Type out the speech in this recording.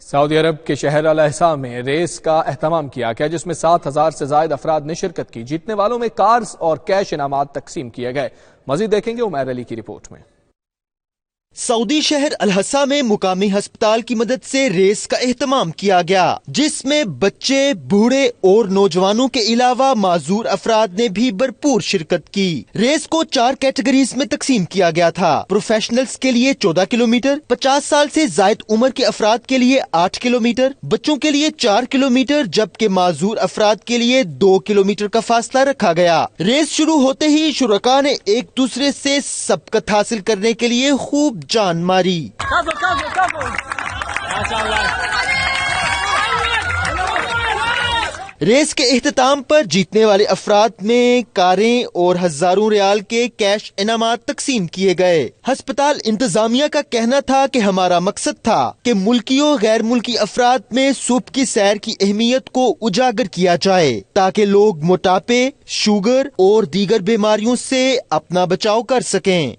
سعودی عرب کے شہر الاحسا میں ریس کا اہتمام کیا گیا جس میں 7,000 سے زائد افراد نے شرکت کی۔ جیتنے والوں میں کارز اور کیش انعامات تقسیم کیے گئے۔ مزید دیکھیں گے عمیر علی کی رپورٹ میں۔ سعودی شہر الاحسا میں مقامی ہسپتال کی مدد سے ریس کا اہتمام کیا گیا جس میں بچے، بوڑھے اور نوجوانوں کے علاوہ معذور افراد نے بھی بھرپور شرکت کی۔ ریس کو 4 کیٹیگریز میں تقسیم کیا گیا تھا۔ پروفیشنلز کے لیے 14 کلومیٹر، 50 سال سے زائد عمر کے افراد کے لیے 8 کلومیٹر، بچوں کے لیے 4 کلومیٹر جبکہ معذور افراد کے لیے 2 کلومیٹر کا فاصلہ رکھا گیا۔ ریس شروع ہوتے ہی شرکاء نے ایک دوسرے سے سبقت حاصل کرنے کے لیے خوب جان ماری۔ ریس کے اختتام پر جیتنے والے افراد میں کاریں اور ہزاروں ریال کے کیش انعامات تقسیم کیے گئے۔ ہسپتال انتظامیہ کا کہنا تھا کہ ہمارا مقصد تھا کہ ملکی و غیر ملکی افراد میں صبح کی سیر کی اہمیت کو اجاگر کیا جائے تاکہ لوگ موٹاپے، شوگر اور دیگر بیماریوں سے اپنا بچاؤ کر سکیں۔